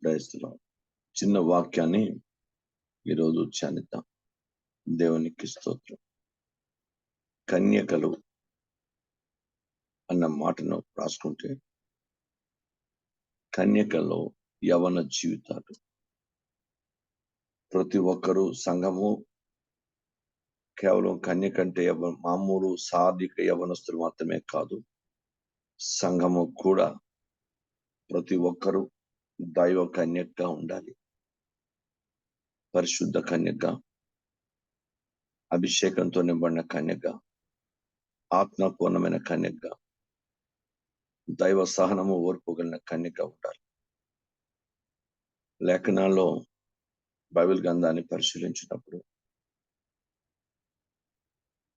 ప్రయత్నిస్తున్నాం. చిన్న వాక్యాన్ని ఈరోజు ధ్యానిద్దాం. దేవునికి స్తోత్రం. కన్యకలు అన్న మాటను రాసుకుంటే, కన్యకలో యవన జీవితాలు. ప్రతి ఒక్కరూ సంఘము కేవలం కన్యకంటే మామూలు సాధిక యవనస్తులు మాత్రమే కాదు, సంఘము కూడా ప్రతి ఒక్కరూ దైవ కన్యకగా ఉండాలి. పరిశుద్ధ కన్యక, అభిషేకంతో నింబడిన కన్యక, ఆత్మపూర్ణమైన కన్యక, దైవ సహనము ఓర్పుగలిగిన కన్యక ఉండాలి. లేఖనాల్లో బైబిల్ గ్రంథాన్ని పరిశీలించినప్పుడు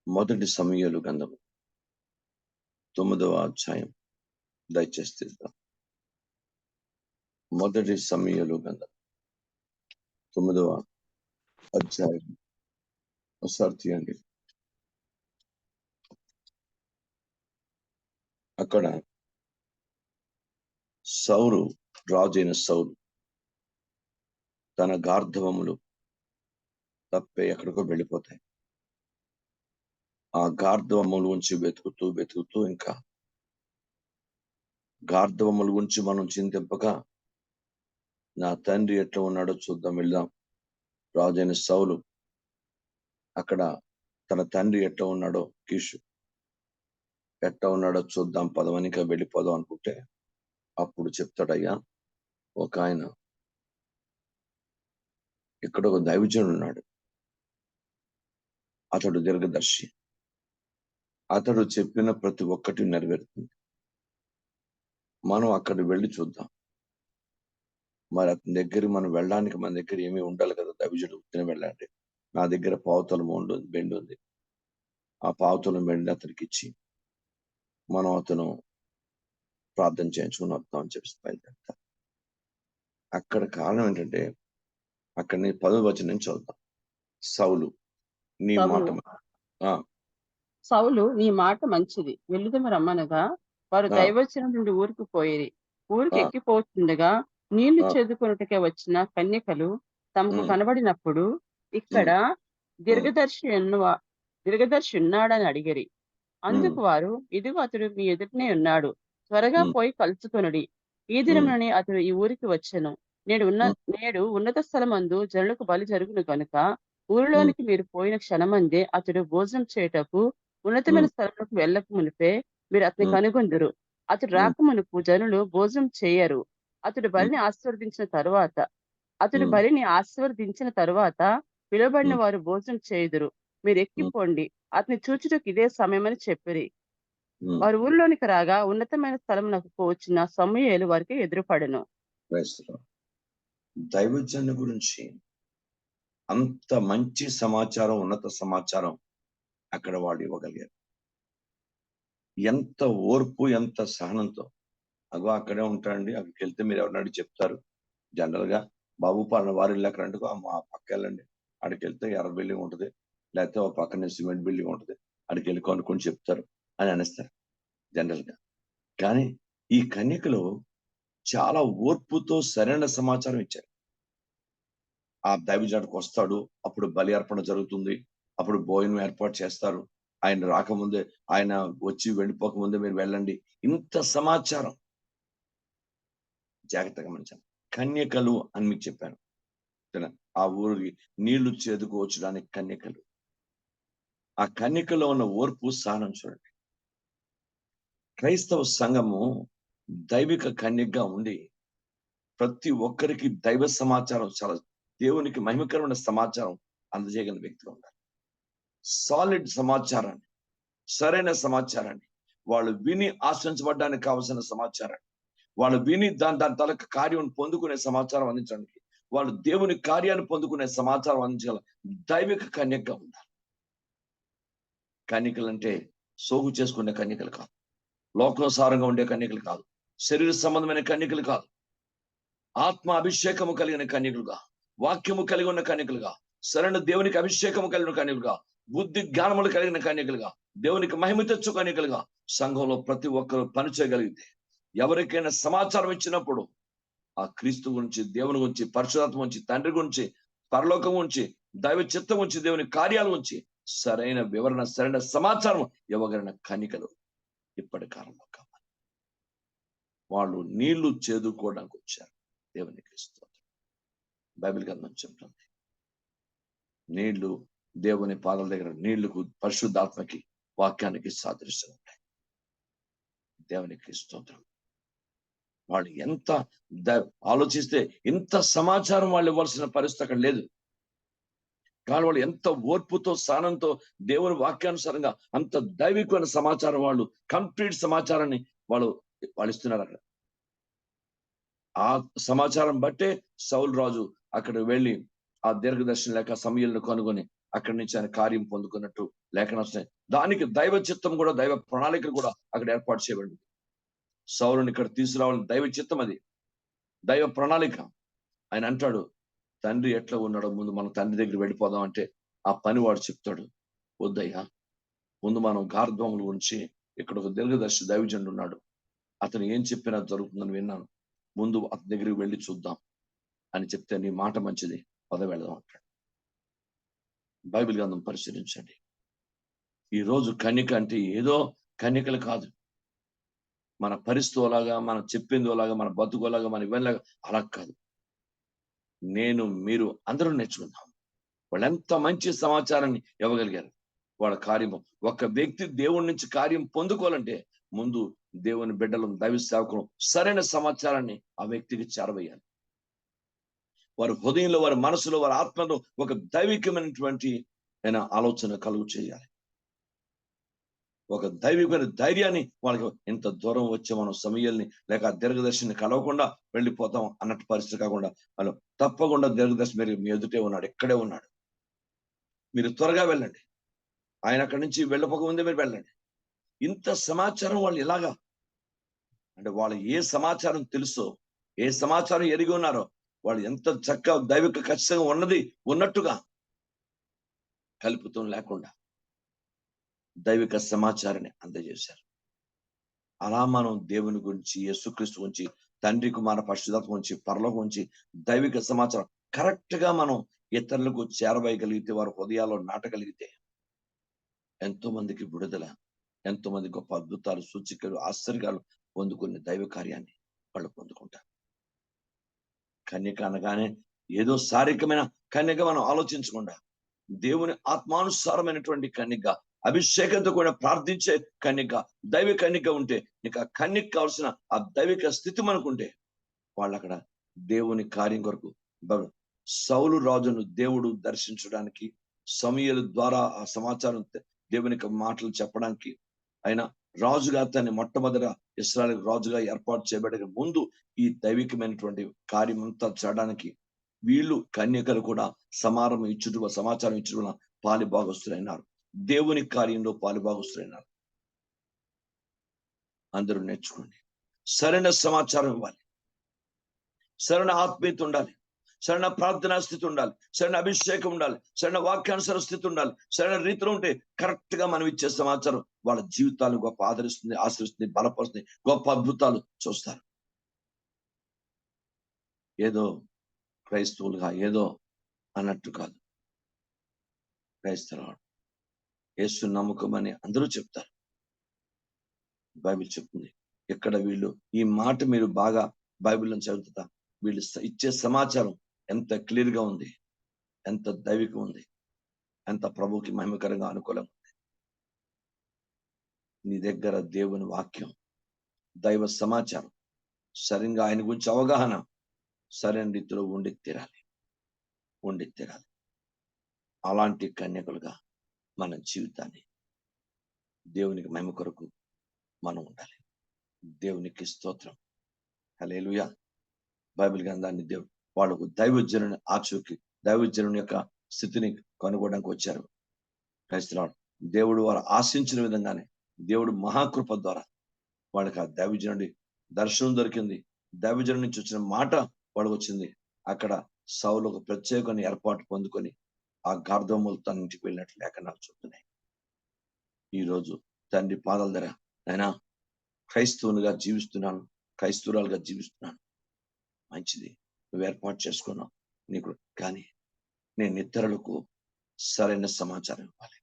మొదటి సమూయేలు గ్రంథము 9వ అధ్యాయం దయచేసి తీద్దాం. మొదటి సమూయేలు గ్రంథం 9వ అధ్యాయం ఒకసారి తీయండి. అక్కడ సౌలు, రాజైన సౌలు తన గార్ధవములు తప్పే ఎక్కడికో వెళ్ళిపోతాయి. ఆ గార్ధవముల గురించి వెతుకుతూ ఇంకా గార్ధవముల గురించి మనం చింతింపక, నా తండ్రి ఎట్లా ఉన్నాడో చూద్దాం, వెళ్దాం. రాజైన సౌలు అక్కడ తన తండ్రి ఎట్లా ఉన్నాడో, కీషు ఎట్లా ఉన్నాడో చూద్దాం పదవనిక వెళ్ళిపోదాం అనుకుంటే, అప్పుడు చెప్తాడయ్యా, ఒక ఆయన ఇక్కడ ఒక దైవజనుడు ఉన్నాడు, అతడు దీర్ఘదర్శి, అతడు చెప్పిన ప్రతి ఒక్కటి నెరవేరుతుంది, మనం అక్కడ వెళ్ళి చూద్దాం. మరి అతని దగ్గర మనం వెళ్ళడానికి మన దగ్గర ఏమీ ఉండాలి కదా. దైవజనుడు తిని వెళ్ళండి, నా దగ్గర పావుతలం బెండి ఉంది, ఆ పావుతలం బెండి అతనికి ఇచ్చి మనం అతను ప్రార్థన చేయించుకుని వద్దాం అని చెప్పి బయలుదేరుతాం. అక్కడ కారణం ఏంటంటే, అక్కడ 10వ వచనం చదువుతాం. సౌలు నీ మాట సౌలు నీ మాట మంచిది, వెళ్ళుదము రమ్మనగా వారు దైవచనం నుండి ఊరికి పోయేది. ఊరికి ఎక్కిపోతుండగా నీళ్లు చేదుకొనుటకే వచ్చిన కన్యకలు తమకు కనబడినప్పుడు, ఇక్కడ దీర్ఘదర్శి ఉన్నాడని అడిగిరి. అందుకు వారు, ఇదిగో అతడు మీ ఎదుటనే ఉన్నాడు, త్వరగా పోయి కలుసుకొనుడి. ఈ దినముననే అతడు ఈ ఊరికి వచ్చెను. నేడు ఉన్నత స్థలమందు జనులకు బలి జరుగును గనుక ఊరిలోనికి మీరు పోయిన క్షణమందే అతడు భోజనం చేయుటకు ఉన్నతమైన స్థలములకు వెళ్ళక మునిపే మీరు అతని కనుగొందురు. అతడు రాకమునుపు జనులు భోజనం చేయరు. అతడు బలిని ఆశీర్వదించిన తరువాత పిలువబడిన వారు భోజనం చేయుదురు. మీరు ఎక్కిపోండి, అతని చూచుటకు ఇదే సమయమని చెప్పిరి. వారు ఊరిలోనికి రాగా ఉన్నతమైన స్థలమునకు వచ్చిన సమూయేలు వారికి ఎదురుపడెను. దైవజను గురించి అంత మంచి సమాచారం, ఉన్నత సమాచారం అక్కడ వాడు ఇవ్వగలిగారు. ఎంత ఓర్పు, ఎంత సహనంతో. అగో అక్కడే ఉంటారండి, అక్కడికి వెళ్తే మీరు ఎవరినాడు చెప్తారు, జనరల్ గా బాబు పాలన వారు వెళ్ళక్కడంటే మా పక్క వెళ్ళండి, అక్కడికి వెళ్తే ఎర్ర బిల్డింగ్ ఉంటుంది, లేకపోతే ఒక పక్కనే సిమెంట్ బిల్డింగ్ ఉంటుంది, అక్కడికి వెళ్ళి కొనుక్కొని చెప్తారు అని అనేస్తారు జనరల్ గా. కానీ ఈ కన్యకలు చాలా ఓర్పుతో సరైన సమాచారం ఇచ్చారు. ఆ దైవజనుడికి వస్తాడు, అప్పుడు బలి అర్పణ జరుగుతుంది, అప్పుడు భోజనం ఏర్పాటు చేస్తారు, ఆయన రాకముందే, ఆయన వచ్చి వెళ్ళిపోకముందే మీరు వెళ్ళండి. ఇంత సమాచారం జాగ్రత్తగా గమనించాను. కన్యకలు అని మీకు చెప్పాను, ఆ ఊరికి నీళ్లు చేదుకోవచ్చడానికి కన్యకలు. ఆ కన్యకలో ఉన్న ఓర్పు, సహనం చూడండి. క్రైస్తవ సంఘము దైవిక కన్యకగా ఉండి ప్రతి ఒక్కరికి దైవ సమాచారం, చాలా దేవునికి మహిమకరమైన సమాచారం అందజేయగలిగిన వ్యక్తిగా ఉండాలి. సాలిడ్ సమాచారాన్ని, సరైన సమాచారాన్ని, వాళ్ళు విని ఆశ్రయించబడ్డానికి కావలసిన సమాచారాన్ని, వాళ్ళు విని దాని తలక కార్యం పొందుకునే సమాచారం అందించడానికి, వాళ్ళు దేవుని కార్యాన్ని పొందుకునే సమాచారం అందించాలి. దైవిక కన్యకగా ఉండాలి. కన్యకలు అంటే సోగు చేసుకునే కన్యకలు కాదు, లోకానుసారంగా ఉండే కన్యకలు కాదు, శరీర సంబంధమైన కన్యకలు కాదు, ఆత్మ అభిషేకము కలిగిన కన్యకలుగా, వాక్యము కలిగి ఉన్న కన్యకలుగా, సరైన దేవునికి అభిషేకము కలిగిన కన్యకలుగా, బుద్ధి జ్ఞానములు కలిగిన కన్యకలుగా, దేవునికి మహిమ తెచ్చు కన్యకలుగా సంఘంలో ప్రతి ఒక్కరు పనిచేయగలిగితే, ఎవరికైనా సమాచారం ఇచ్చినప్పుడు ఆ క్రీస్తు గురించి, దేవుని గురించి, పరిశుధాత్మ గురించి, తండ్రి గురించి, పరలోకం గురించి, దైవ చిత్తం గురించి, దేవుని కార్యాల గురించి సరైన వివరణ, సరైన సమాచారం ఇవ్వగలిగిన కన్యకలు ఇప్పటి కాలంలో కావాలి. వాళ్ళు నీళ్లు చేదుకోవడానికి వచ్చారు. దేవునికి స్తోత్రం. బైబిల్ గ్రంథం చెప్తుంది, నీళ్లు దేవుని పాదాల దగ్గర, నీళ్లకు పరిశుద్ధాత్మకి, వాక్యానికి సాదృశ్యం ఉంటాయి. దేవునికి స్తోత్రం. వాళ్ళు ఎంత ఆలోచిస్తే ఇంత సమాచారం వాళ్ళు ఇవ్వాల్సిన పరిస్థితి అక్కడ లేదు. కానీ వాళ్ళు ఎంత ఓర్పుతో, స్థానంతో దేవుని వాక్యానుసారంగా అంత దైవికమైన సమాచారం, వాళ్ళు కంప్లీట్ సమాచారాన్ని వాళ్ళు ఇస్తున్నారు అక్కడ. ఆ సమాచారం బట్టే సౌలు రాజు అక్కడ వెళ్ళి ఆ దీర్ఘదర్శనం లేక సమయలను కనుగొని అక్కడి నుంచి ఆయన కార్యం పొందుకున్నట్టు లేఖనాలు వస్తున్నాయి. దానికి దైవ చిత్తం కూడా, దైవ ప్రణాళికలు కూడా అక్కడ ఏర్పాటు చేయబడింది. సౌలుని ఇక్కడ తీసుకురావాలని దైవ చిత్తం, అది దైవ ప్రణాళిక. ఆయన అంటాడు, తండ్రి ఎట్లా ఉన్నాడో ముందు మన తండ్రి దగ్గర వెళ్ళిపోదాం అంటే ఆ పనివాడు చెప్తాడు, వద్దయ్యా, ముందు మనం గార్ధ్వముల గురించి, ఇక్కడ ఒక దీర్ఘదర్శి దైవజనుడు ఉన్నాడు, అతను ఏం చెప్పినా జరుగుతుందని విన్నాను, ముందు అతని దగ్గరికి వెళ్ళి చూద్దాం అని చెప్తే, నీ మాట మంచిది, పద వెళదాం అంటాడు. బైబిల్ గ్రంథం పరిశీలించండి. ఈ రోజు కన్యక అంటే ఏదో కన్యకలు కాదు. మన పరిస్థితి అలాగా, మనం చెప్పింది అలాగా, మన బతుకులాగా, మన ఇవన్నలాగా అలా కాదు. నేను, మీరు అందరూ నేర్చుకుందాం. వాళ్ళు ఎంత మంచి సమాచారాన్ని ఇవ్వగలిగారు. వాళ్ళ కార్యము, ఒక వ్యక్తి దేవుడి నుంచి కార్యం పొందుకోవాలంటే ముందు దేవుని బిడ్డలు, దైవ సేవకులు సరైన సమాచారాన్ని ఆ వ్యక్తికి చేరవేయాలి. వారి హృదయంలో, వారి మనసులో, వారి ఆత్మలో ఒక దైవికమైనటువంటి ఆలోచన కలుగు చేయాలి. ఒక దైవికమైన ధైర్యాన్ని వాళ్ళకి, ఇంత దూరం వచ్చే మనం సమయాల్ని లేక దీర్ఘదర్శిని కలవకుండా వెళ్ళిపోతాం అన్నట్టు పరిస్థితి కాకుండా, వాళ్ళు తప్పకుండా దీర్ఘదర్శి మీరు మీ ఎదుటే ఉన్నాడు, ఇక్కడే ఉన్నాడు, మీరు త్వరగా వెళ్ళండి, ఆయన అక్కడి నుంచి వెళ్ళపోక ముందే మీరు వెళ్ళండి. ఇంత సమాచారం వాళ్ళు ఎలాగా అంటే, వాళ్ళు ఏ సమాచారం తెలుసో, ఏ సమాచారం ఎరిగి ఉన్నారో, వాళ్ళు ఎంత చక్కగా దైవిక ఖచ్చితంగా ఉన్నది ఉన్నట్టుగా కలుపుతం లేకుండా దైవిక సమాచారాన్ని అందజేశారు. అలా మనం దేవుని గురించి, యేసుక్రీస్తు గురించి, తండ్రి, కుమార, పరిశుద్ధాత్మ గురించి, పరలోకం గురించి దైవిక సమాచారం కరెక్ట్ గా మనం ఇతరులకు చేరవేయగలిగితే, వారి హృదయాల్లో నాటగలిగితే, ఎంతో మందికి విడుదల, ఎంతో మంది గొప్ప అద్భుతాలు, సూచికలు, ఆశ్చర్యాలు పొందుకునే దైవ కార్యాన్ని వాళ్ళు పొందుకుంటారు. కన్యక అనగానే ఏదో శారీరకమైన కన్యక మనం ఆలోచించకుండా, దేవుని ఆత్మానుసారమైనటువంటి కన్యక, అభిషేకంతో కూడా ప్రార్థించే కన్యక, దైవ కన్యక ఉంటే, నీకు ఆ కన్యక కావాల్సిన ఆ దైవిక స్థితి మనకుంటే, వాళ్ళు అక్కడ దేవుని కార్యం కొరకు. సౌలు రాజును దేవుడు దర్శించడానికి, సమూయేలు ద్వారా ఆ సమాచారం దేవునికి మాటలు చెప్పడానికి, ఆయన రాజుగా తన మొట్టమొదట ఇశ్రాయేలు రాజుగా ఏర్పాటు చేయబడిన ముందు ఈ దైవికమైనటువంటి కార్యం అంతా చేయడానికి వీళ్ళు కన్యకలు కూడా సమాచారం ఇచ్చుట పాలి భాగస్తులైనారు. దేవుని కార్యంలో పాలి భాగస్తులైనారు. అందరూ నేర్చుకోండి. సరైన సమాచారం ఇవ్వాలి, సరైన ఆత్మీయత ఉండాలి, సరైన ప్రార్థనా స్థితి ఉండాలి, సరైన అభిషేకం ఉండాలి, సరైన వాక్యానుసార స్థితి ఉండాలి. సరైన రీతిలో ఉంటే కరెక్ట్ గా మనం ఇచ్చే సమాచారం వాళ్ళ జీవితాలను గొప్ప ఆదరిస్తుంది, బలపరుస్తుంది, గొప్ప అద్భుతాలు చూస్తారు. ఏదో క్రైస్తవులుగా ఏదో అన్నట్టు కాదు. క్రైస్తవులు యేసు నమ్మకం అని అందరూ చెప్తారు. బైబిల్ చెప్తుంది. ఇక్కడ వీళ్ళు ఈ మాట మీరు బాగా బైబిల్లో చదువుతా, వీళ్ళు ఇచ్చే సమాచారం ఎంత క్లియర్ గా ఉంది, ఎంత దైవికం ఉంది, ఎంత ప్రభుకి మహిమకరంగా అనుకూలంగా ఉంది. నీ దగ్గర దేవుని వాక్యం, దైవ సమాచారం, సరిగ్గా ఆయన గురించి అవగాహన సరైన రీతిలో ఉండి తీరాలి. అలాంటి కన్యకులుగా మన జీవితాన్ని దేవునికి మహిమ కొరకు మనం ఉండాలి. దేవునికి స్తోత్రం. హల్లెలూయా. బైబిల్ గ్రంథాన్ని దేవుడు వాళ్ళకు దైవజనుని ఆచూకి, దైవజనుని యొక్క స్థితిని కనుగొనడానికి వచ్చారు. క్రైస్తవులు దేవుడు వారు ఆశించిన విధంగానే దేవుడు మహాకృప ద్వారా వాళ్ళకి ఆ దైవజనుడి దర్శనం దొరికింది. దైవజనుడి నుంచి వచ్చిన మాట వాళ్ళకు వచ్చింది. అక్కడ సౌలు ఒక ప్రత్యేకమైన ఏర్పాటు పొందుకొని ఆ గార్ధములు తన ఇంటికి వెళ్ళినట్లు లేఖనాలు చెప్తున్నాయి. ఈ రోజు తండ్రి పాదాల దగ్గర, అయినా క్రైస్తవునిగా జీవిస్తున్నాను, క్రైస్తవురాలుగా జీవిస్తున్నాను, మంచిది, నువ్వు ఏర్పాటు చేసుకున్నావు నీకు. కానీ నేను ఇతరులకు సరైన సమాచారం ఇవ్వాలి,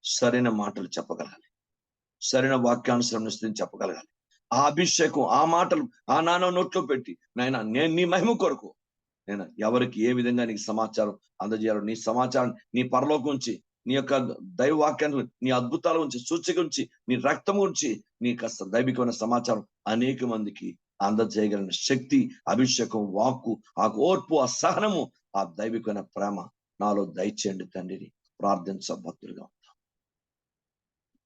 సరైన మాటలు చెప్పగలగాలి, సరైన వాక్యానుసరణ చెప్పగలగాలి. ఆ అభిషేకం, ఆ మాటలు ఆ నాన్న నోట్లో పెట్టి, నాయన నేను నీ మహిమ కొరకు నేను ఎవరికి ఏ విధంగా నీకు సమాచారం అందజేయాలో, నీ సమాచారం నీ పరలోకం ఉంచి, నీ యొక్క దైవవాక్యాన్ని, నీ అద్భుతాల గురించి, సూచిక గురించి, నీ రక్తం గురించి, నీ కాస్త దైవికమైన సమాచారం అనేక మందికి అందజేయగలిగిన శక్తి, అభిషేకం, వాక్కు, ఆ ఓర్పు, ఆ సహనము, ఆ దైవికమైన ప్రేమ నాలో దయచేయండి తండ్రిని ప్రార్థించబద్దులుగా ఉంటాం.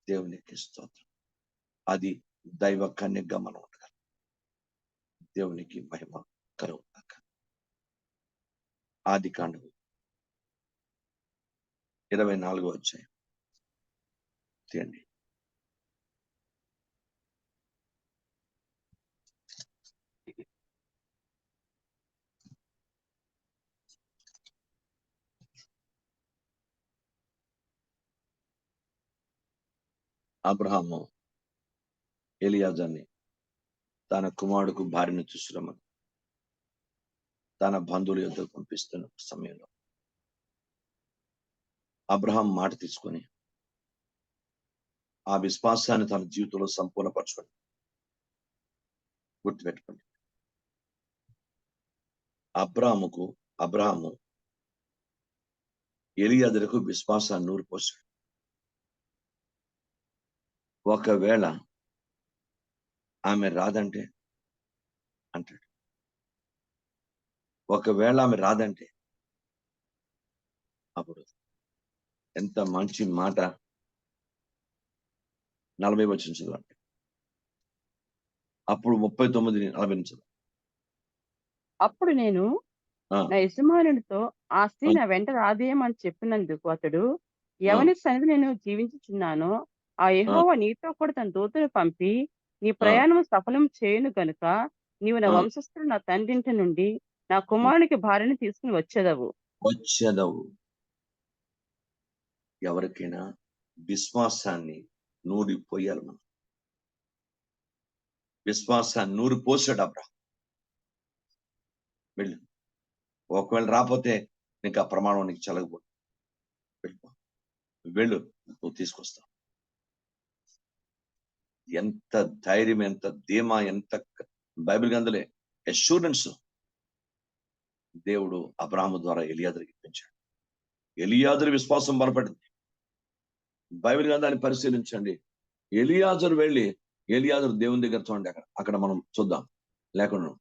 దేవునికి స్తోత్రం. అది దైవ కన్యగా మనం ఉండగలం. దేవునికి మహిమ కలుగుగాక. ఆదికాండము 24వ అధ్యాయం తీయండి. అబ్రహాము ఎలియాజర్ని తన కుమారుడుకు భార్యను చూసురమ్మని తన బంధువుల యొద్దకు పంపిస్తున్న సమయంలో అబ్రహాం మాట తీసుకొని ఆ విశ్వాసాన్ని తన జీవితంలో సంపూర్ణపరచుకోండి. గుర్తుపెట్టుకోండి, అబ్రహాము ఎలియాజరుకు విశ్వాసాన్ని నూరిపోసాడు. ఒకవేళ ఆమె రాదంటే అంటాడు, ఒకవేళ ఆమె రాదంటే అప్పుడు ఎంత మంచి మాట. 40 వచనం చదవండి. అప్పుడు 39:40 అప్పుడు నేను నా యజమానునితో ఆ స్త్రీ నా వెంట రాదేమని చెప్పినందుకు అతడు, ఎవని సన్నిధి నేను జీవించుచున్నానో ఆ యెహోవా నీతో కూడా తన దూతను పంపి నీ ప్రయాణము సఫలం చేయును గనుక నీవు నా వంశస్థుడు నా తండ్రింటి నుండి నా కుమారునికి భార్యను తీసుకుని వచ్చేదవు. ఎవరికైనా విశ్వాసాన్ని నూరిపోయాలి. మనం విశ్వాసాన్ని నూరిపోసాడు అబ్రహాం. వెళ్ళు, ఒకవేళ రాకపోతే నీకు ఆ ప్రమాణం నీకు చెలగబోదు. వెళ్ళు, నువ్వు తీసుకొస్తావు. ఎంత ధైర్యం, ఎంత ధీమా, ఎంత బైబిల్ గ్రంథలే అష్యూరెన్స్ దేవుడు అబ్రహాము ద్వారా ఎలియాజరుకి ఇప్పించాడు. ఎలియాజరు విశ్వాసం బలపడింది. బైబిల్ గ్రంథాన్ని పరిశీలించండి. ఎలియాజరు దేవుని దగ్గర చూడండి, అక్కడ మనం చూద్దాం. లేకుండా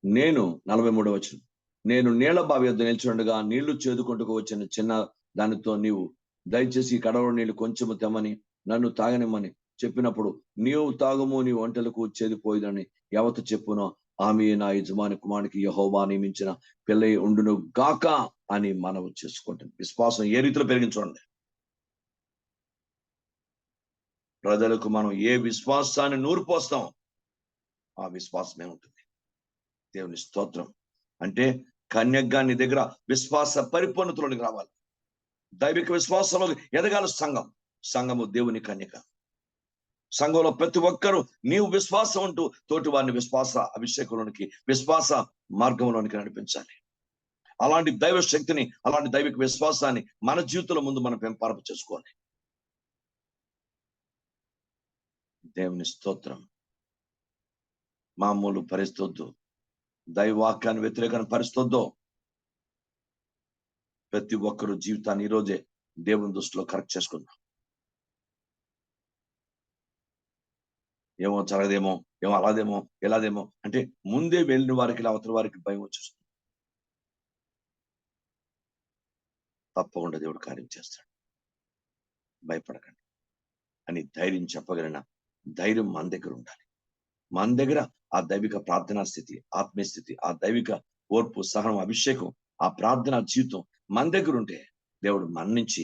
నేను 43వ వచనం, నేను నీళ్ల బావి వద్ద నిల్చుండగా నీళ్లు చేదుకుంటూ వచ్చిన చిన్న దానితో నీవు దయచేసి కడవ నీళ్లు కొంచెము తెమ్మని నన్ను తాగనిమ్మని చెప్పినప్పుడు, నీవు తాగుము, నీ ఒంటెలకు చేదిపోయిందని ఎవత చెప్పునో ఆమె నా యజమాని కుమారునికి యెహోవా నియమించిన పిల్ల ఉండును గాక అని మనవి చేసుకుంటుంది. విశ్వాసం ఏ రీతిలో పెరిగించండి. ప్రజలకు మనం ఏ విశ్వాసాన్ని నూరిపోస్తాం ఆ విశ్వాసమే ఉంటుంది. దేవుని స్తోత్రం. అంటే కన్యగా నీ దగ్గర విశ్వాస పరిపూర్ణతలోనికి రావాలి. దైవిక విశ్వాసంలో ఎదగాలి సంఘము దేవుని కన్యక. సంఘంలో ప్రతి ఒక్కరూ నీవు విశ్వాసం ఉంటూ తోటి వారిని విశ్వాస అభిషేకంలోనికి, విశ్వాస మార్గంలోనికి నడిపించాలి. అలాంటి దైవ శక్తిని, అలాంటి దైవిక విశ్వాసాన్ని మన జీవితంలో ముందు మనం పెంపొందింప చేసుకోవాలి. దేవుని స్తోత్రం. మామూలు పరిస్థితులు, దైవవాక్యాన్ని వ్యతిరేకమైన పరిస్థితుల్లో ప్రతి ఒక్కరు జీవితాన్ని ఈరోజే దేవుని దృష్టిలో కరెక్ట్ చేసుకుందాం. ఏమో జరగదేమో, ఏమో అలాదేమో, ఎలాదేమో అంటే ముందే వెళ్ళిన వారికి, అవతల వారికి భయం వచ్చేస్తుంది. తప్పకుండా దేవుడు కార్యం చేస్తాడు, భయపడకండి అని ధైర్యం చెప్పగలిగిన ధైర్యం మన దగ్గర ఉండాలి. మన దగ్గర ఆ దైవిక ప్రార్థనా స్థితి, ఆత్మీయ స్థితి, ఆ దైవిక ఓర్పు, సహనం, అభిషేకం, ఆ ప్రార్థనా జీవితం మన దగ్గర ఉంటే దేవుడు మన నుంచి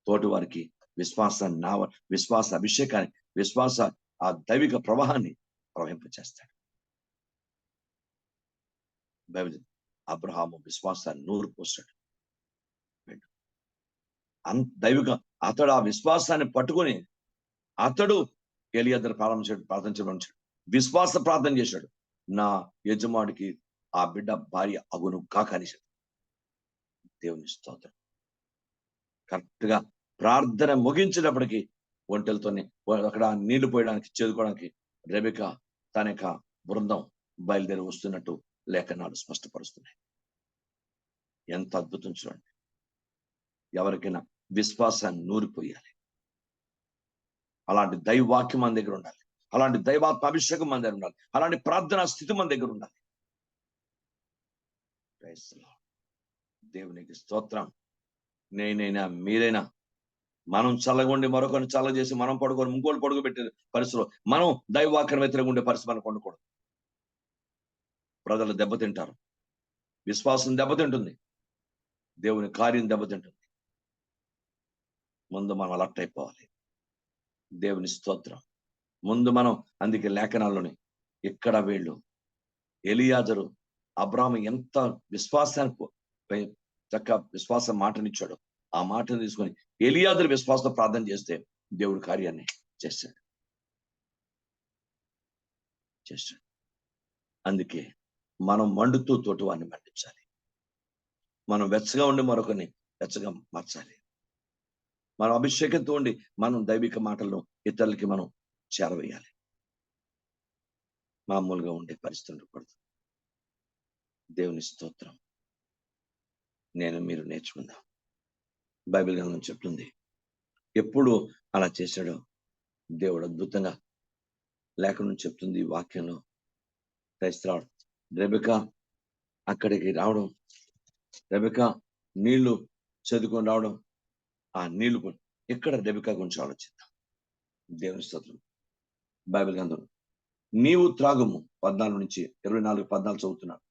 తోటి వారికి విశ్వాస అభిషేకాన్ని, విశ్వాస ఆ దైవిక ప్రవాహాన్ని ప్రవహింపచేస్తాడు. అబ్రహాము విశ్వాసాన్ని నూరిపోసాడు. దైవిక అతడు ఆ విశ్వాసాన్ని పట్టుకొని అతడు ఎలియాజరు ప్రార్థన చేయడం విశ్వాస ప్రార్థన చేశాడు. నా యజమానికి ఆ బిడ్డ భార్య అగును కాక అని చెప్పి. దేవుని స్తోత్రం. కరెక్ట్ గా ప్రార్థన ముగించినప్పటికీ ఒంటెలతోనే అక్కడ నీళ్లు పోయడానికి చేదుకోవడానికి రెబెకా తన యొక్క బృందం బయలుదేరి వస్తున్నట్టు లేఖనాలు స్పష్టపరుస్తున్నాయి. ఎంత అద్భుతం చూడండి. ఎవరికైనా విశ్వాసాన్ని నూరిపోయాలి. అలాంటి దైవవాక్యం మన దగ్గర ఉండాలి. అలాంటి దైవాత్మ అభిషేకం మన దగ్గర ఉండాలి. అలాంటి ప్రార్థనా స్థితి మన దగ్గర ఉండాలి. దేవునికి స్తోత్రం. నేనైనా మీరైనా మనం చల్లగొండి మరొకరిని చల్ల చేసి మనం పడుకొని ఇంకోటి పడుకోబెట్టే పరిస్థితులు మనం దైవవాక్యం వ్యతిరేకంగా ఉండే పరిస్థితి మనకు ఉండకూడదు. ప్రజలు దెబ్బతింటారు, విశ్వాసం దెబ్బతింటుంది, దేవుని కార్యం దెబ్బతింటుంది. ముందు మనం అలర్ట్ అయిపోవాలి. దేవుని స్తోత్రం. ముందు మనం అందుకే లేఖనాల్లోని ఇక్కడ వీళ్ళు ఎలియాజరు అబ్రాహాము ఎంత విశ్వాసానికి చక్క విశ్వాసం మాటనిచ్చాడు. ఆ మాటను తీసుకొని ఎలియాజరు విశ్వాసంతో ప్రార్థన చేస్తే దేవుడు కార్యాన్ని చేశాడు. అందుకే మనం మండుతూ తోటి వాడిని మండించాలి. మనం వెచ్చగా ఉండి మరొకరిని వెచ్చగా మార్చాలి. మనం అభిషేకంతో ఉండి మనం దైవిక మాటలను ఇతరులకి మనం చేరవేయాలి. మామూలుగా ఉండే పరిస్థితి ఉండకూడదు. దేవుని స్తోత్రం. నేను మీరు నేర్చుకుందాం. బైబిల్ గ్రంథం చెప్తుంది ఎప్పుడు అలా చేశాడో దేవుడు అద్భుతంగా లేఖనం చెప్తుంది. వాక్యంలో క్రైస్తవుడు రెబెకా అక్కడికి రావడం, రెబెకా నీళ్లు చదువుకొని రావడం, ఆ నీళ్లు ఎక్కడ రెబెకా గురించి ఆలోచిద్దాం. దేవుని స్తోత్రం. బైబిల్ గ్రంథం నీవు త్రాగుము 14-24 చదువుతున్నాను.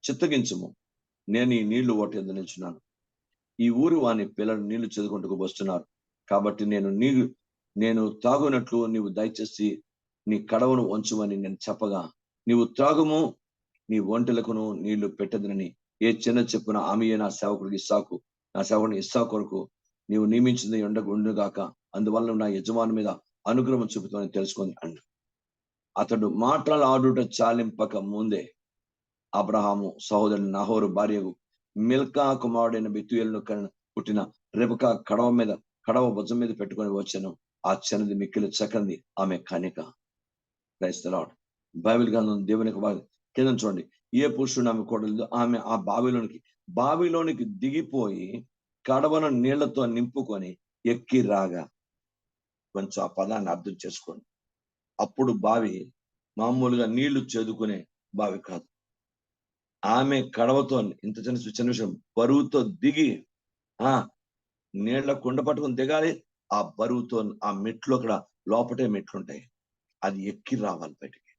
చిత్తగించుము, నేను ఈ నీళ్లు ఓట ఎద్దు నిల్చున్నాను. ఈ ఊరు వాని పిల్లలు నీళ్లు చదువుకుంటూ వస్తున్నారు కాబట్టి నేను తాగునట్లు నీవు దయచేసి నీ కడవను వంచుమని నేను చెప్పగా, నీవు త్రాగుము, నీ ఒంటెలకును నీళ్లు పెట్టదని ఏ చిన్న చెప్పున ఆమె నా సేవకుడికి ఇస్సాకు, నా సేవకుడిని ఇస్సాకు కొరకు నీవు నియమించింది ఉండుగాక, అందువల్ల నా యజమాని మీద అనుగ్రహం చూపుతామని తెలుసుకొని అన్నాడు. అతడు మాటలాడుట చాలింపక ముందే అబ్రహాము సహోదరుని నహోరు భార్యకు మిల్కా కుమారుడైన బెతూయేలును పుట్టిన రెబెకా కడవ భుజం మీద పెట్టుకొని వచ్చాను. ఆ చిన్నది మిక్కిలి చక్కనిది, ఆమె కనిక. Praise the Lord. బైబిల్ గ్రంథం దేవునికి కింద చూడండి. ఏ పురుషుడు ఆమె కూడలేదు. ఆమె ఆ బావిలోనికి దిగిపోయి కడవను నీళ్లతో నింపుకొని ఎక్కి రాగా, కొంచెం ఆ పదాన్ని అర్థం చేసుకోండి. అప్పుడు బావి మామూలుగా నీళ్లు చేదుకునే బావి కాదు. ఆమె కడవతో ఇంత చిన్న విషయం బరువుతో దిగి నీళ్ల కుండ పట్టుకుని దిగాలి. ఆ బరువుతో ఆ మెట్లు అక్కడ లోపటే మెట్లుంటాయి, అది ఎక్కి రావాలి బయటికి.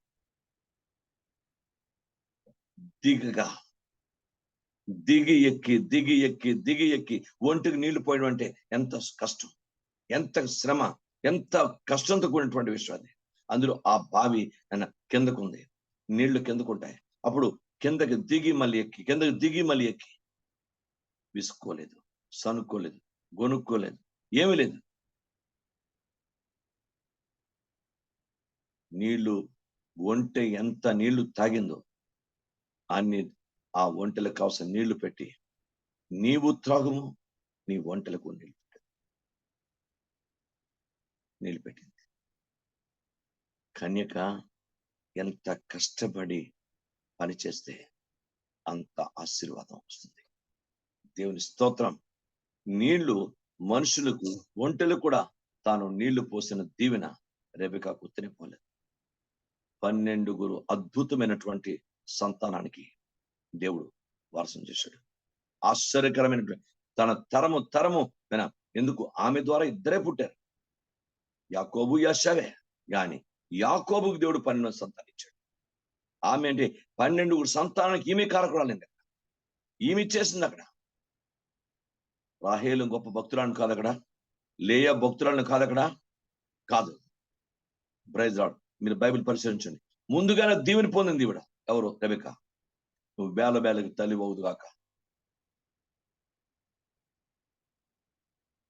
దిగి ఎక్కి ఒంటికి నీళ్లు పోయడం అంటే ఎంత కష్టం, ఎంత శ్రమ, ఎంత కష్టంతో కూడినటువంటి విషయం అది. అందులో ఆ బావి కిందకుంది, నీళ్లు కిందకుంటాయి. అప్పుడు కిందకి దిగి మళ్ళీ ఎక్కి విసుకోలేదు, సనుక్కోలేదు, గొనుక్కోలేదు, ఏమీ లేదు. నీళ్లు ఒంటె ఎంత నీళ్లు తాగిందో అన్ని ఆ ఒంటెలకు కావాల్సిన నీళ్లు పెట్టి, నీవు త్రాగుము, నీ ఒంటెలకు నీళ్లు పెట్టింది. కన్యక ఎంత కష్టపడి పనిచేస్తే అంత ఆశీర్వాదం వస్తుంది. దేవుని స్తోత్రం. నీళ్లు మనుషులకు, ఒంటెలకు కూడా తాను నీళ్లు పోసిన దీవెన రెబెకాకు తినిపోలేదు. 12 అద్భుతమైనటువంటి సంతానానికి దేవుడు వారసం చేశాడు. ఆశ్చర్యకరమైనటువంటి తన తరము ఎందుకు ఆమె ద్వారా ఇద్దరే పుట్టారు, యాకోబు యాషావే. కానీ యాకోబుకు దేవుడు 12 సంతానం ఇచ్చాడు. ఆమె అంటే 12 సంతానానికి ఈమె కారకురాలింది. ఈమె చేసింది అక్కడ. రాహేలు గొప్ప భక్తురాలను కాదు అక్కడ, లేయా భక్తురాలను కాదు అక్కడ, కాదు. Praise lord. మీరు బైబిల్ పరిశీలించండి. ముందుగానే దీవెని పొందింది ఈవిడ. ఎవరు? రెబెకా. నువ్వు బేలకి తల్లి అవుదుగాక.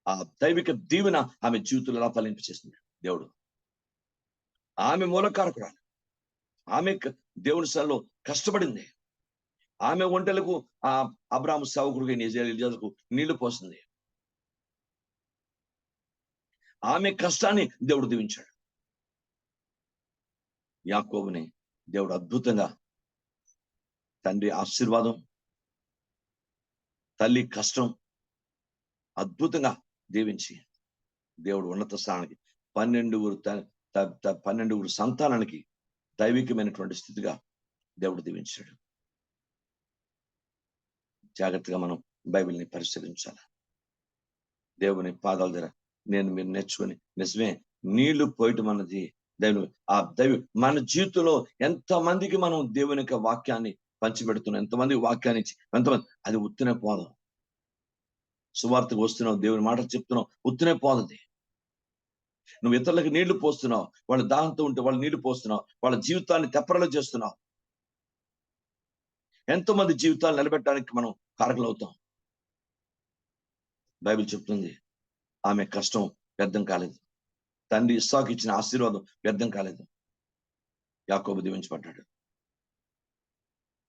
ఆ దైవిక దీవెన ఆమె జీవితంలో ఎలా ఫలింపచేసింది దేవుడు. ఆమె మూలకారకురాలు. ఆమె దేవుని సన్నిధిలో కష్టపడింది. ఆమె ఒంటెలకు ఆ అబ్రాహాము సేవకుడికి ఎలియాజరుకు నీళ్లు పోసింది. ఆమె కష్టాన్ని దేవుడు దీవించాడు. యాకోబుని దేవుడు అద్భుతంగా తండ్రి ఆశీర్వాదం, తల్లి కష్టం అద్భుతంగా దీవించి దేవుడు ఉన్నత స్థానానికి 12 సంతానానికి దైవికమైనటువంటి స్థితిగా దేవుడు దీవించాడు. జాగ్రత్తగా మనం బైబిల్ని పరిశీలించాలి. దేవుని పాదాల దగ్గర మీరు నేర్చుకుని నిజమే నీళ్లు పోయటం అన్నది మన జీవితంలో ఎంతమందికి మనం దేవుని యొక్క వాక్యాన్ని పంచిపెడుతున్నాం, ఎంతమందికి వాక్యాన్ని ఇచ్చి ఎంతమంది అది ఉత్తినే పోదాం. సువార్తకు వస్తున్నావు, దేవుని మాట చెప్తున్నావు, ఉత్తినే పోదది. నువ్వు ఇతరులకు నీళ్లు పోస్తున్నావు, వాళ్ళ దాహంతో ఉంటే వాళ్ళు నీళ్లు పోస్తున్నావు, వాళ్ళ జీవితాన్ని తెప్పరలో చేస్తున్నావు. ఎంతో మంది జీవితాలు నిలబెట్టడానికి మనం కారకులు అవుతాం. బైబిల్ చెప్తుంది ఆమె కష్టం వ్యర్థం కాలేదు, తండ్రి ఇస్సాకు ఇచ్చిన ఆశీర్వాదం వ్యర్థం కాలేదు. యాకోబు దీవించబడ్డాడు.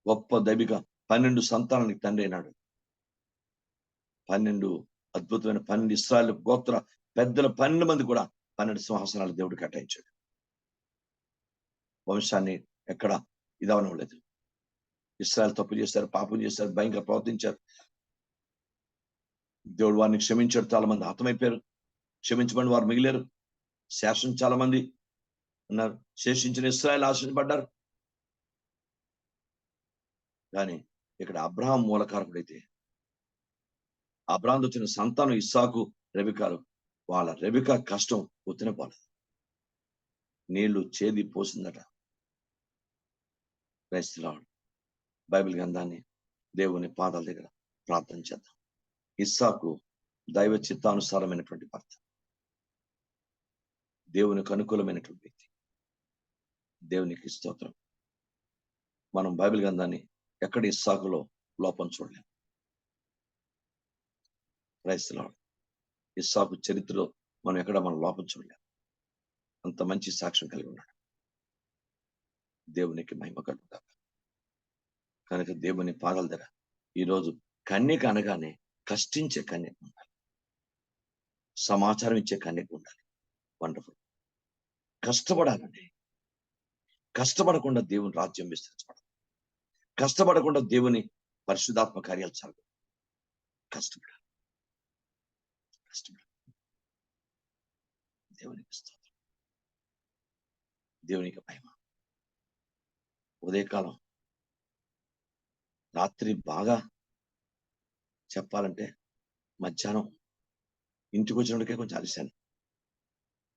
గొప్ప దైవిక 12 సంతానానికి తండ్రి అయినాడు. 12 అద్భుతమైన 12 ఇశ్రాయేలు గోత్ర పెద్దల 12 మంది కూడా 12 సింహాసనాలు దేవుడు కేటాయించాడు. వంశాన్ని ఎక్కడ ఇదవనలేదు. ఇశ్రాయేలు తప్పు చేశారు, పాపం చేశారు, భయంకర ప్రవర్తించారు. దేవుడు వారిని క్షమించాడు. చాలా మంది హతమైపోయారు, క్షమించబడి వారు మిగిలారు. శాసనం చాలా మంది ఉన్నారు, శేషించిన ఇశ్రాయేలు ఆశించబడ్డారు. కానీ ఇక్కడ అబ్రహాం మూలకారకుడైతే అబ్రహాంతో వచ్చిన సంతానం ఇస్సాకు, రెబెకాలు, వాళ్ళ రెబెకా కష్టం ఉత్తిన పోలేదు, నీళ్లు చేది పోసిందట. క్రైస్తవుడు బైబిల్ గ్రంథాన్ని దేవుని పాదాల దగ్గర ప్రార్థన చేద్దాం. ఇస్సాకు దైవ చిత్తానుసారమైనటువంటి భర్త, దేవునికి అనుకూలమైనటువంటి వ్యక్తి. దేవునికి స్తోత్రం. మనం బైబిల్ గ్రంథాన్ని ఎక్కడ ఇస్సాకులో లోపం చూడలేం. క్రైస్తవుడు ఇస్సాకు చరిత్రలో మనం ఎక్కడ మనం లోపం చూడలేం. అంత మంచి సాక్ష్యం కలిగి ఉన్నాడు. దేవునికి మహిమ కలుగుతాక. కనుక దేవుని పాదాల దగ్గర ఈరోజు కన్యక అనగానే కష్టించే కన్యక ఉండాలి, సమాచారం ఇచ్చే కన్యక ఉండాలి. వండర్ఫుల్. కష్టపడాలండి. కష్టపడకుండా దేవుని రాజ్యం విస్తరించబడదు. కష్టపడకుండా దేవుని పరిశుద్ధాత్మ కార్యాలు జరగదు. కష్టపడాలి. దేవునికి స్తోత్రం. దేవునికి మహిమ. ఉదయకాలం రాత్రి బాగా చెప్పాలంటే మధ్యాహ్నం ఇంటికి వచ్చినప్పటికే కొంచెం అలిశాను.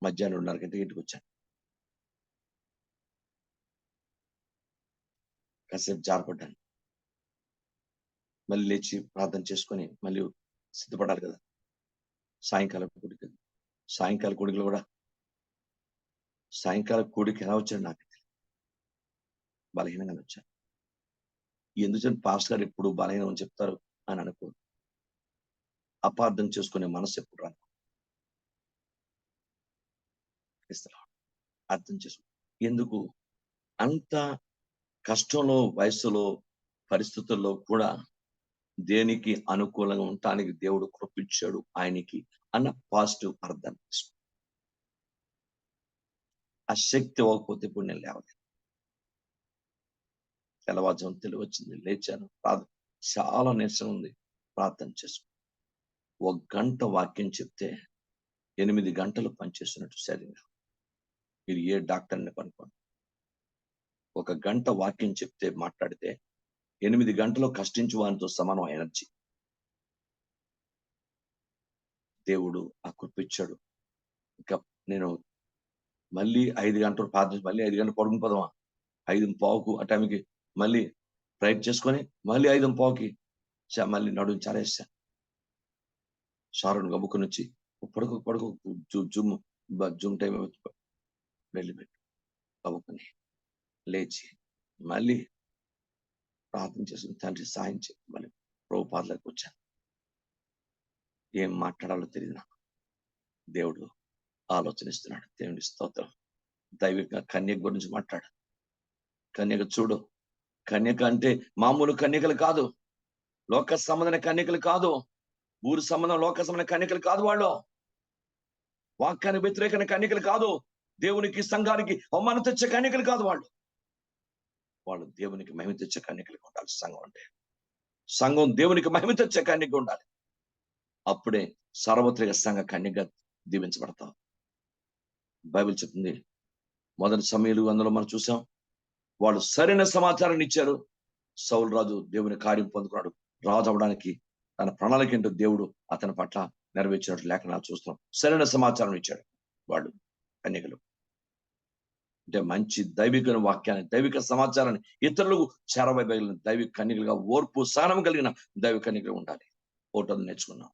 మధ్యాహ్నం 2:30 గంటకి ఇంటికి వచ్చాను. కాసేపు జారపడ్డాను. మళ్ళీ లేచి ప్రార్థన చేసుకొని మళ్ళీ సిద్ధపడాలి కదా సాయంకాల కూడికి. సాయంకాల కూడికలో కూడా సాయంకాల కూడికి ఎలా వచ్చాడు నాకు బలహీనంగానే వచ్చాను. ఎందుకంటే పాస్టర్ గారు ఎప్పుడు బలహీనం అని చెప్తారు అని అనుకో, అపార్థం చేసుకునే మనసు ఎప్పుడు రాను. అర్థం చేసుకో. ఎందుకు అంత కష్టంలో, వయసులో, పరిస్థితుల్లో కూడా దేనికి అనుకూలంగా ఉండటానికి దేవుడు కృపించాడు ఆయనకి అన్న పాజిటివ్ అర్థం చేసుకో. ఆ శక్తి ఇవ్వకపోతే ఇప్పుడు నేను లేవలేదు. తెల్లవారుజాము తెలివి వచ్చింది, లేచాను. చాలా నీరసం ఉంది, ప్రార్థన చేసుకో. 1 గంట వాక్యం చెప్తే 8 గంటలు పనిచేస్తున్నట్టు శరీరం. మీరు ఏ డాక్టర్ని కనుక్కోండి. 1 గంట వాక్యం చెప్తే మాట్లాడితే 8 గంటలు కష్టించు వానితో సమానం ఎనర్జీ. దేవుడు ఆ కృపించాడు. ఇంకా నేను మళ్ళీ 5 గంటలు ప్రార్థన, మళ్ళీ 5 గంటలు పడుకుని పోదామా, 5:15 ఆ టైంకి మళ్ళీ రైట్ చేసుకొని మళ్ళీ 5:15కి మళ్ళీ నడుము చారేస్తాను. షారుని గబుక్కుని వచ్చి పడుకో జూమ్ టైం వెళ్ళిపెట్టు గబుక్కుని లేచి మళ్ళీ ప్రార్థన చేసుకుని తండ్రి సాయం చేసి మళ్ళీ ప్రభుపాదలకు వచ్చాను. ఏం మాట్లాడాలో తెలియదు నాకు. దేవుడు ఆలోచనిస్తున్నాడు. దేవుని స్తోత్రం. దైవిక కన్యక గురించి మాట్లాడు. కన్యక చూడు, కన్యక అంటే మామూలు కన్యకలు కాదు, లోక సంబంధమైన కన్యకలు కాదు, ఊరు సంబంధం లోక సంబంధమైన కన్యకలు కాదు, వాళ్ళు వాక్యానికి వ్యతిరేకమైన కన్యకలు కాదు, దేవునికి సంఘానికి అవమానం తెచ్చే కన్యకలు కాదు, వాళ్ళు దేవునికి మహిమ తెచ్చే కన్యకలుగా ఉండాలి. సంఘం దేవునికి మహిమ తెచ్చే కన్యక ఉండాలి. అప్పుడే సార్వత్రిక సంఘ కన్యకగా దీవించబడతాం. బైబిల్ చెప్తుంది, మొదటి సమయాలు అందులో మనం చూసాం, వాళ్ళు సరైన సమాచారాన్ని ఇచ్చారు. సౌలు రాజు దేవుని కార్యం పొందుకున్నాడు, రాజు అవడానికి తన ప్రణాళిక ఏంటో దేవుడు అతని పట్ల నెరవేర్చినట్టు లేఖనాలు చూస్తున్నాం. సరైన సమాచారం ఇచ్చాడు వాళ్ళు కన్యకలు. అంటే మంచి దైవిక వాక్యాన్ని, దైవిక సమాచారాన్ని ఇతరులకు చేరవేయగలిగిన దైవిక కన్యకలుగా, ఓర్పు సహనం కలిగిన దైవిక కన్యకలు ఉండాలి. ఒకటోది నేర్చుకున్నాం.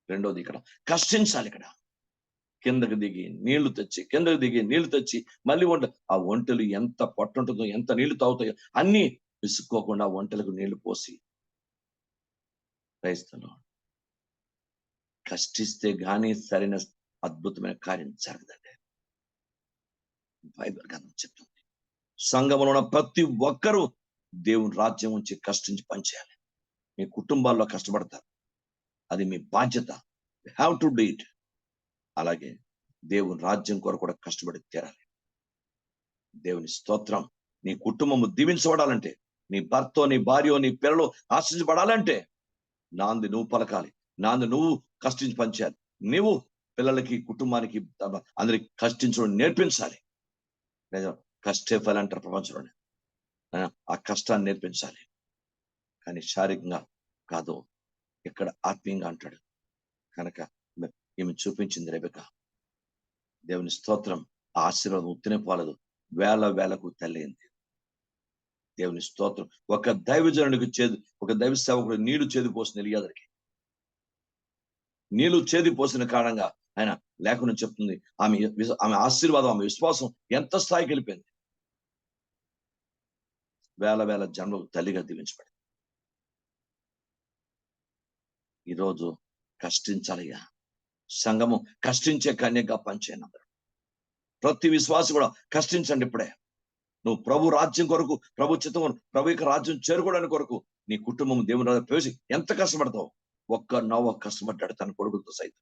రెండోది ఇక్కడ కష్టించాలి. ఇక్కడ కిందకి దిగి నీళ్లు తెచ్చి మళ్ళీ ఆ ఒంటెలు ఎంత పట్టుంటుందో, ఎంత నీళ్లు తాగుతాయో అన్ని విసుక్కోకుండా ఒంటెలకు నీళ్లు పోసి క్రైస్తవులు కష్టిస్తే గానీ సరైన అద్భుతమైన కార్యం జరగదండి. బైబిల్ గ్రంథం చెప్తుంది, సంఘంలో ఉన్న ప్రతి ఒక్కరూ దేవుని రాజ్యం నుంచి కష్టించి పనిచేయాలి. మీ కుటుంబాల్లో కష్టపడతారు, అది మీ బాధ్యత. Have to do it. అలాగే దేవుని రాజ్యం కొరకు కూడా కష్టపడి తీరాలి. దేవుని స్తోత్రం. నీ కుటుంబము దీవించబడాలంటే, నీ భర్త, నీ భార్య, నీ పిల్లలు ఆశించబడాలంటే నాంది నువ్వు పలకాలి, నాంది నువ్వు కష్టించి పనిచేయాలి. నువ్వు పిల్లలకి, కుటుంబానికి, అందరికి కష్టించడం నేర్పించాలి. లేదా కష్టే ఫలం అంటారు ప్రపంచంలోనే. ఆ కష్టాన్ని నేర్పించాలి. కానీ శారీరకంగా కాదు, ఇక్కడ ఆత్మీయంగా అంటాడు. కనుక ఈమె చూపించింది రెబెక్క. దేవుని స్తోత్రం. ఆ ఆశీర్వాదం ఉత్తినే పోలేదు, వేల వేలకు తల్లింది. దేవుని స్తోత్రం. ఒక దైవజనుడికి ఒక దైవ సేవకుడు నీళ్లు చేది పోసిన ఎలియాజరుకి, నీళ్లు చేది పోసిన కారణంగా ఆయన లేఖనం చెప్తుంది, ఆమె ఆశీర్వాదం, ఆమె విశ్వాసం ఎంత స్థాయికి వెళ్ళిపోయింది. వేల వేల జన్మకు తల్లిగా దీవించబడింది. ఈరోజు కష్టించాలిగా, సంఘము కష్టించే కన్యగా పనిచేయండి. అందరూ ప్రతి విశ్వాసి కూడా కష్టించండి. ఇప్పుడే నువ్వు ప్రభు రాజ్యం కొరకు, ప్రభు చిత్తం, ప్రభు యొక్క రాజ్యం చేరుకోవడానికి కొరకు నీ కుటుంబం దేవుని రాజ్యం ప్రవేశి ఎంత కష్టపడతావు. ఒక్క నోవ కష్టపడ్డాడు, తన కొడుకులతో సైతం.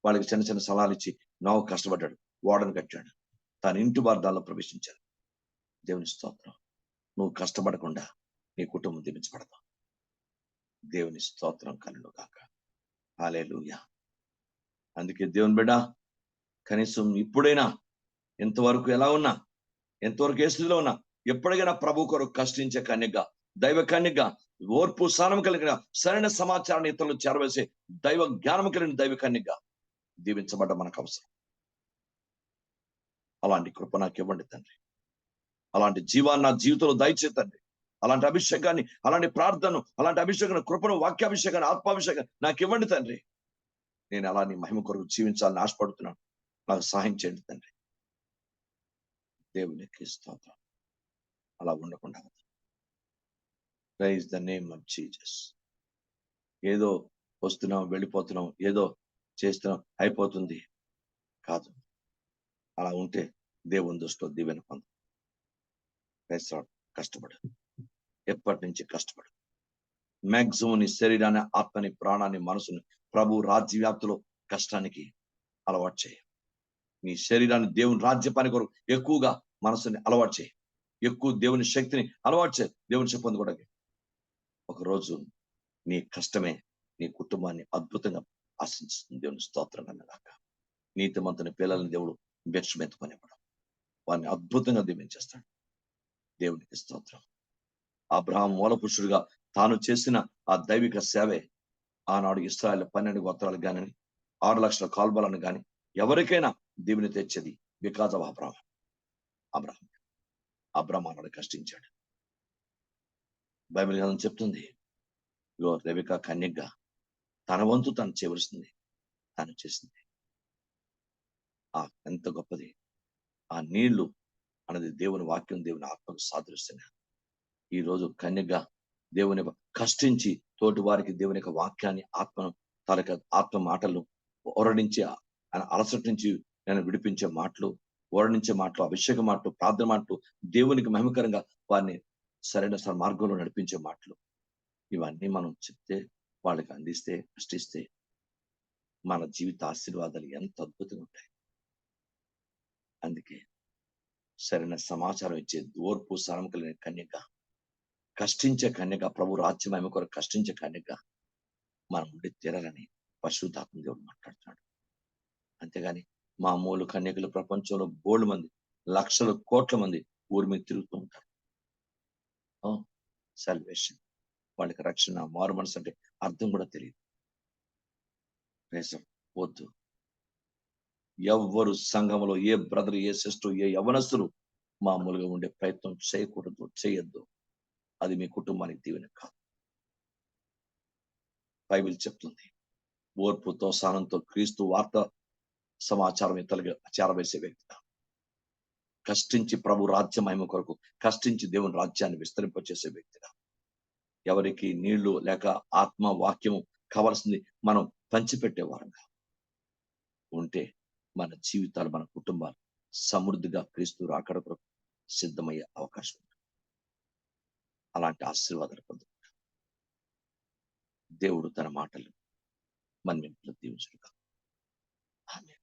వాళ్ళకి చిన్న చిన్న సలహాలు ఇచ్చి నోవ కష్టపడ్డాడు, ఓడను కట్టాడు, తన ఇంటి వార్దాల్లో ప్రవేశించాడు. దేవుని స్తోత్రం. నువ్వు కష్టపడకుండా నీ కుటుంబం దీవించబడతావు. దేవుని స్తోత్రం కలుగును గాక. హల్లెలూయా. అందుకే దేవుని బిడ్డ, కనీసం ఇప్పుడైనా, ఎంతవరకు ఎలా ఉన్నా, ఎంతవరకు ఏ స్థితిలో ఉన్నా, ఎప్పటికైనా ప్రభు కొరకు కష్టించే కన్యగా, దైవ కన్యగా, ఓర్పు సహనం కలిగిన, సరైన సమాచారాన్ని ఇతరులు చేరవేసే దైవ జ్ఞానం కలిగిన దైవ కన్యగా దీవించబడ్డ మనకు అవసరం. అలాంటి కృప నాకు ఇవ్వండి తండ్రి. అలాంటి జీవాన్ని నా జీవితంలో దయచేతండి. అలాంటి అభిషేకాన్ని, అలాంటి ప్రార్థనను, అలాంటి అభిషేకాన్ని, కృపను, వాక్యాభిషేకాన్ని, ఆత్మాభిషేకాన్ని నాకు ఇవ్వండి తండ్రి. నేను అలా నీ మహిమ కొరకు జీవించాలని ఆశపడుతున్నాను. నాకు సహాయం చేయండి తండ్రి. దేవునికి స్తోత్రం. అలా ఉండకుండా praise the name of Jesus. ఏదో వస్తున్నాం, వెళ్ళిపోతున్నాం, ఏదో చేస్తున్నాం, అయిపోతుంది కాదు. అలా ఉంటే దేవుని దృష్టిలో దీవెన పొందు. కష్టపడు, ఎప్పటి నుంచి కష్టపడు. మ్యాక్సిమం నీ శరీరాన్ని, ఆత్మని, ప్రాణాన్ని, మనసుని ప్రభు రాజ్యవ్యాప్తిలో కష్టానికి అలవాటు చేయి. నీ శరీరాన్ని దేవుని రాజ్య పని కొరకు ఎక్కువగా మనసుని అలవాటు చేయి. ఎక్కువ దేవుని శక్తిని అలవాటు చేయి. దేవుని శక్తి పొందుకోవడానికి ఒకరోజు నీ కష్టమే నీ కుటుంబాన్ని అద్భుతంగా ఆశించుతుంది. దేవుని స్తోత్రం అన్నదాక నీతిమంతుని పిల్లల్ని దేవుడు భిక్షమెత్తుకునేవాడు, వారిని అద్భుతంగా దీవించేస్తాడు. దేవునికి స్తోత్రం. అబ్రహాం మూలపురుషుడిగా తాను చేసిన ఆ దైవిక సేవే ఆనాడు ఇశ్రాయేలు 12 గోత్రాలకు కానీ, 6 లక్షల కాల్బలను కానీ ఎవరికైనా దీవెన తెచ్చేది బికాజ్ ఆఫ్ అబ్రహాం ఆనాడు కష్టించాడు. బైబిల్ గ్రంథం చెప్తుంది, రెబెక్క కన్యగా తన వంతు తను చేయవలసింది తను చేసింది. ఎంత గొప్పది! ఆ నీళ్లు అన్నది దేవుని వాక్యం, దేవుని ఆత్మకు సాదృశ్యంగా. ఈ రోజు కన్యగా దేవుని కష్టించి తోటి వారికి దేవుని యొక్క వాక్యాన్ని, ఆత్మను, తాలూకా ఆత్మ మాటలు ఓరడించి అలసట నుంచి నేను విడిపించే మాటలు ఓరడించే మాటలు, అభిషేక మాటలు, ప్రార్థన మాటలు, దేవునికి మహిమకరంగా వారిని సరైన మార్గంలో నడిపించే మాటలు, ఇవన్నీ మనం చెప్తే, వాళ్ళకి అందిస్తే, సృష్టిస్తే మన జీవిత ఆశీర్వాదాలు ఎంత అద్భుతంగా ఉంటాయి. అందుకే సరైన సమాచారం ఇచ్చే ఓర్పు సహనం కలిగిన కన్యక, కష్టించే కన్యక, ప్రభు రాజ్యం ఆమె కొరకు కష్టించే కన్యక మనం ఉండి తీరాలని పరిశుద్ధాత్మ దేవుడు మాట్లాడుతున్నాడు. అంతేగాని మామూలు కన్యకలు ప్రపంచంలో బోల్డ్ మంది, లక్షల కోట్ల మంది ఊరి మీద తిరుగుతూ ఉంటారు. సాల్వేషన్, వాళ్ళకి రక్షణ, మారు మనసు అంటే అర్థం కూడా తెలియదు. వద్దు. ఎవ్వరు సంఘంలో ఏ బ్రదర్, ఏ సిస్టర్, ఏ యవనస్తులు మామూలుగా ఉండే ప్రయత్నం చేయకూడదు, చేయొద్దు. అది మీ కుటుంబానికి దీవెన కాదు. బైబిల్ చెప్తుంది, ఓర్పుతో సహనంతో క్రీస్తు వార్త సమాచారం ఇతరులుగా చేరవేసే వ్యక్తిగా, కష్టించి ప్రభు రాజ్యం మహిమ కొరకు కష్టించి దేవుని రాజ్యాన్ని విస్తరింపచేసే వ్యక్తిగా, ఎవరికి నీళ్లు లేక ఆత్మ వాక్యము కావాల్సింది మనం పంచిపెట్టే వారంగా ఉంటే మన జీవితాలు, మన కుటుంబాలు సమృద్ధిగా క్రీస్తు రాకడ కొరకు సిద్ధమయ్యే అవకాశం ఉంది. అలాంటి ఆశీర్వాదాలు పొందుకుంటాం. దేవుడు తన మాటలు మన ఇంట్లో దీవించుగా. ఆమేన్.